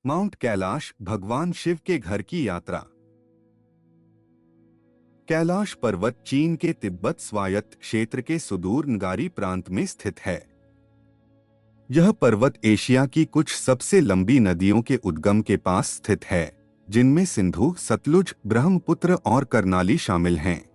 Mount Kailash, भगवान शिव के घर की यात्रा। कैलाश पर्वत चीन के तिब्बत स्वायत्त क्षेत्र के सुदूर नगारी प्रांत में स्थित है। यह पर्वत एशिया की कुछ सबसे लंबी नदियों के उद्गम के पास स्थित है, जिनमें सिंधु, सतलुज, ब्रह्मपुत्र और करनाली शामिल हैं।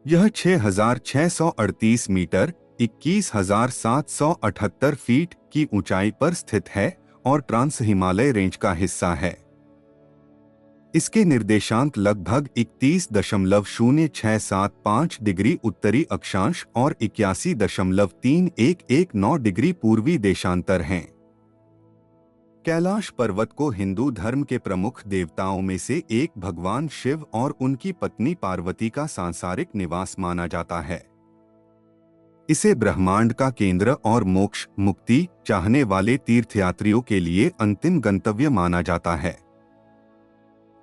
यह 6,638 मीटर 21,778 फीट की ऊंचाई पर स्थित है और ट्रांस हिमालय रेंज का हिस्सा है। इसके निर्देशांक लगभग 31.0675 डिग्री उत्तरी अक्षांश और 81.3119 डिग्री पूर्वी देशांतर हैं। कैलाश पर्वत को हिंदू धर्म के प्रमुख देवताओं में से एक भगवान शिव और उनकी पत्नी पार्वती का सांसारिक निवास माना जाता है। इसे ब्रह्मांड का केंद्र और मोक्ष मुक्ति चाहने वाले तीर्थयात्रियों के लिए अंतिम गंतव्य माना जाता है।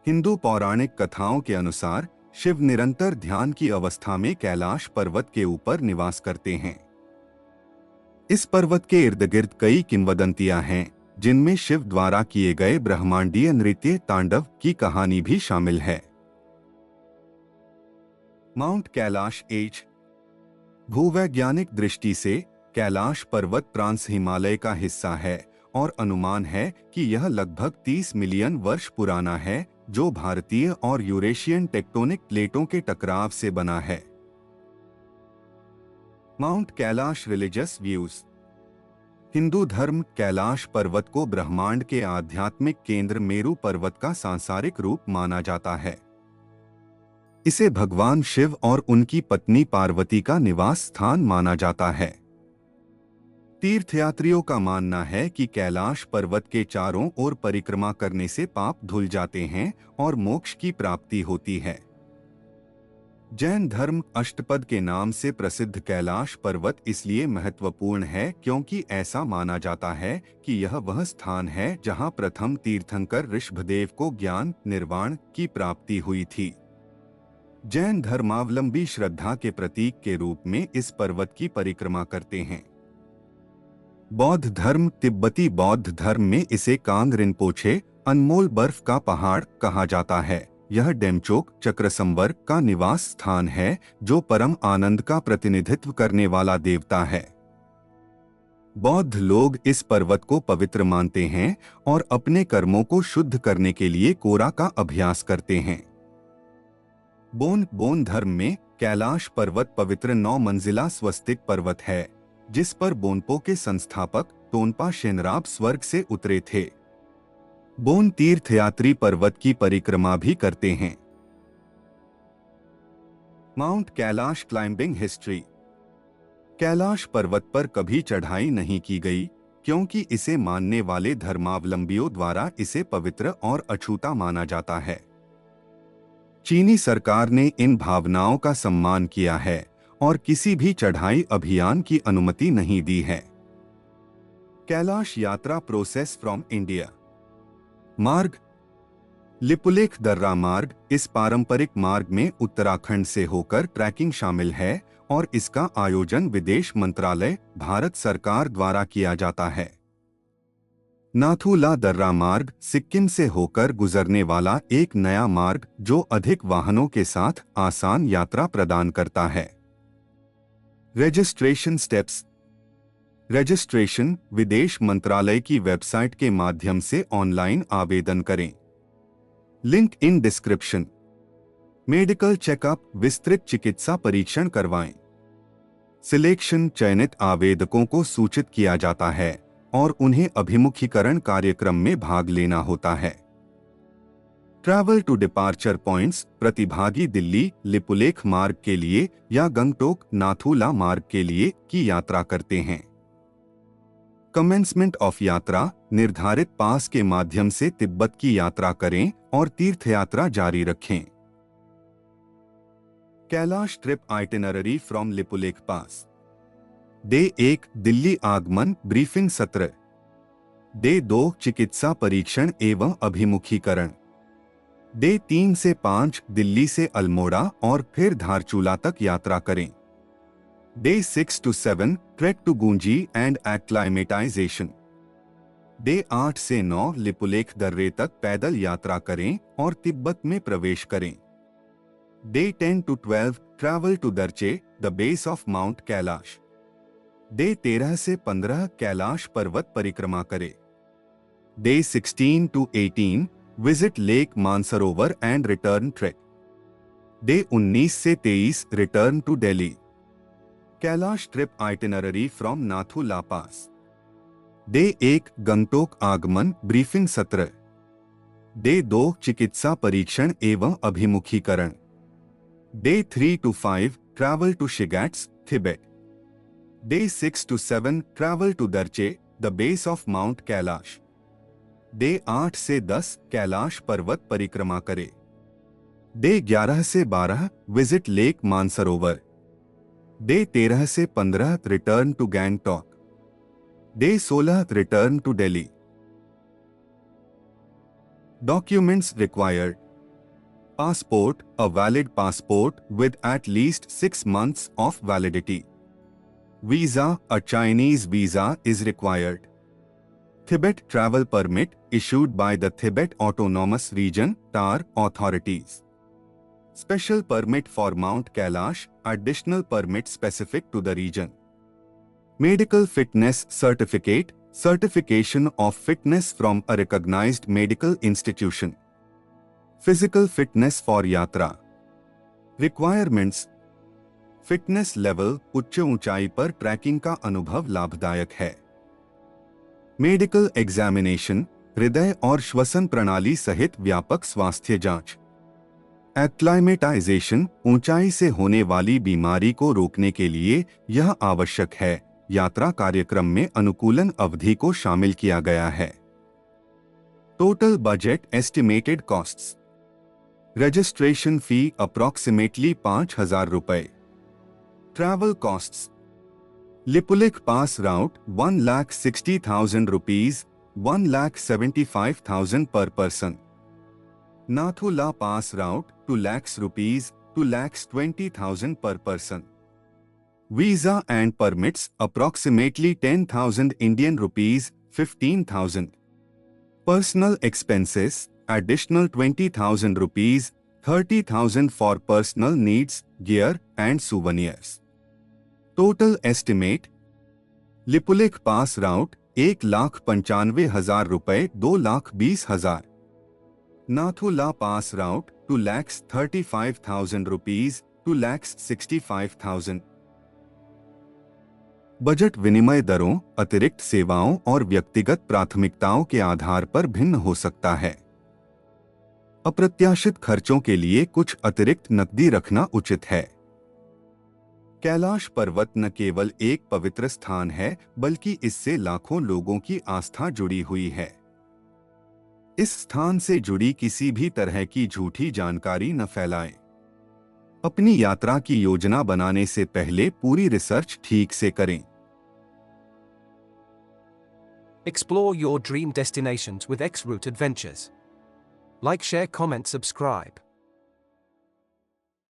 हिंदू पौराणिक कथाओं के अनुसार शिव निरंतर ध्यान की अवस्था में कैलाश पर्वत के ऊपर निवास करते हैं। इस पर्वत के इर्द गिर्द कई किंवदंतियां हैं, जिनमें शिव द्वारा किए गए ब्रह्मांडीय नृत्य तांडव की कहानी भी शामिल है। Mount Kailash age. भूवैज्ञानिक दृष्टि से कैलाश पर्वत ट्रांस हिमालय का हिस्सा है और अनुमान है कि यह लगभग 30 मिलियन वर्ष पुराना है, जो भारतीय और यूरेशियन टेक्टोनिक प्लेटों के टकराव से बना है। Mount Kailash religious views. Hindu धर्म कैलाश पर्वत को ब्रह्मांड के आध्यात्मिक केंद्र मेरू पर्वत का सांसारिक रूप माना जाता है। इसे भगवान शिव और उनकी पत्नी पार्वती का निवास स्थान माना जाता है। तीर्थयात्रियों का मानना है कि कैलाश पर्वत के चारों ओर परिक्रमा करने से पाप धुल जाते हैं और मोक्ष की प्राप्ति होती है। जैन धर्म अष्टपद के नाम से प्रसिद्ध कैलाश पर्वत इसलिए महत्वपूर्ण है क्योंकि ऐसा माना जाता है कि यह वह स्थान है जहां प्रथम तीर्थंकर ऋषभदेव को ज्ञान निर्वाण की प्राप्ति हुई थी। जैन धर्मावलंबी श्रद्धा के प्रतीक के रूप में इस पर्वत की परिक्रमा करते हैं। बौद्ध धर्म तिब्बती बौद्ध धर्म में इसे कांग रिनपोछे अनमोल बर्फ का पहाड़ कहा जाता है। यह डेमचोक चक्रसंवर का निवास स्थान है, जो परम आनंद का प्रतिनिधित्व करने वाला देवता है। बौद्ध लोग इस पर्वत को पवित्र मानते हैं और अपने कर्मों को शुद्ध करने के लिए कोरा का अभ्यास करते हैं। बोन धर्म में कैलाश पर्वत पवित्र 9 मंजिला स्वस्तिक पर्वत है, जिस पर बोनपो के संस्थापक तोन्पा शेनराब स्वर्ग से उतरे थे। बोन तीर्थयात्री पर्वत की परिक्रमा भी करते हैं। Mount Kailash climbing history. Kailash पर्वत पर कभी चढ़ाई नहीं की गई क्योंकि इसे मानने वाले धर्मावलंबियों द्वारा इसे पवित्र और अछूता माना जाता है। चीनी सरकार ने इन भावनाओं का सम्मान किया है और किसी भी चढ़ाई अभियान की अनुमति नहीं दी है। कैलाश यात्रा प्रोसेस फ्रॉम इंडिया। मार्ग। लिपुलेख दर्रा मार्ग। इस पारंपरिक मार्ग में उत्तराखंड से होकर ट्रैकिंग शामिल है और इसका आयोजन विदेश मंत्रालय, भारत सरकार द्वारा किया जाता है। नाथू ला दर्रा मार्ग सिक्किम से होकर गुजरने वाला एक नया मार्ग जो अधिक वाहनों के साथ आसान यात्रा प्रदान करता है। Registration steps. रजिस्ट्रेशन विदेश मंत्रालय की वेबसाइट के माध्यम से ऑनलाइन आवेदन करें। Link in description. Medical checkup विस्तृत चिकित्सा परीक्षण करवाएं। सिलेक्शन चयनित आवेदकों को सूचित किया जाता है और उन्हें अभिमुखीकरण कार्यक्रम में भाग लेना होता है। Travel to departure points. प्रतिभागी दिल्ली लिपुलेख मार्ग के लिए या गंगटोक नाथूला मार्ग के लिए की यात्रा करते हैं। कमेंसमेंट ऑफ यात्रा। निर्धारित पास के माध्यम से तिब्बत की यात्रा करें और तीर्थयात्रा जारी रखें। Kailash trip itinerary from Lipulekh pass. Day 1 Delhi आगमन ब्रीफिंग सत्र। डे 2 चिकित्सा परीक्षण एवं अभिमुखीकरण। डे 3 से 5 दिल्ली से अल्मोड़ा और फिर धारचूला तक यात्रा करें। Day 6 to 7 trek to Gunji and acclimatization. Day 8 से 9 लिपुलेख दर्रे तक पैदल यात्रा करें और तिब्बत में प्रवेश करें। Day 10 to 12 travel to Darchen, the base of mount Kailash. Day 13 से 15 कैलाश पर्वत परिक्रमा करें। Day 16 to 18 visit lake Mansarovar and return trek. Day 19 से 23 return to Delhi. Kailash trip itinerary from Nathu La pass. Day 1 Gangtok आगमन ब्रीफिंग सत्र। डे 2 चिकित्सा परीक्षण एवं अभिमुखीकरण। Day 3 to 5 travel to Shigatse, Tibet. Day 6 to 7 travel to Darchen, the base of mount Kailash. Day 8 से 10 कैलाश पर्वत परिक्रमा करे। डे 11 से 12 विजिट लेक मानसरोवर। डे 13 से 15 return to Gangtok. Day 16 return to Delhi. Documents required: passport, a valid passport with at least 6 months of validity. Visa, a Chinese visa is required. Tibet travel permit issued by the Tibet Autonomous Region (TAR) authorities. Special permit for Mount Kailash, additional permit specific to the region. Medical fitness certificate, certification of fitness from a recognized medical institution. Physical fitness for यात्रा। Requirements: fitness level उच्च ऊंचाई पर trekking का अनुभव लाभदायक है। Medical examination, हृदय और श्वसन प्रणाली सहित व्यापक स्वास्थ्य जांच। एक्लाइमेटाइजेशन, ऊंचाई से होने वाली बीमारी को रोकने के लिए यह आवश्यक है। यात्रा कार्यक्रम में अनुकूलन अवधि को शामिल किया गया है। Total budget estimated costs: registration fee approximately 5,000 रुपए। ट्रैवल कॉस्ट्स: लिपुलेख पास राउट 1,60,000 रुपीज, 1,75,000 पर पर्सन। नाथू ला पास राउट 2 lakhs रुपीज, 2,20,000 पर person. Visa and permits approximately 10,000 Indian rupees, 15,000। Personal expenses additional 20,000 rupees, 30,000 for personal needs, gear and souvenirs. Total estimate: Lipulekh pass route 1,95,000 रुपए, 2,20,000। Nathu La pass route 2,35,000 rupees, 2,65,000। Budget विनिमय दरों, अतिरिक्त सेवाओं और व्यक्तिगत प्राथमिकताओं के आधार पर भिन्न हो सकता है। अप्रत्याशित खर्चों के लिए कुछ अतिरिक्त नकदी रखना उचित है। कैलाश पर्वत न केवल एक पवित्र स्थान है, बल्कि इससे लाखों लोगों की आस्था जुड़ी हुई है। इस स्थान से जुड़ी किसी भी तरह की झूठी जानकारी न फैलाएं। अपनी यात्रा की योजना बनाने से पहले पूरी रिसर्च ठीक से करें। Explore your dream destinations with X Route Adventures. Like, share, comment, subscribe.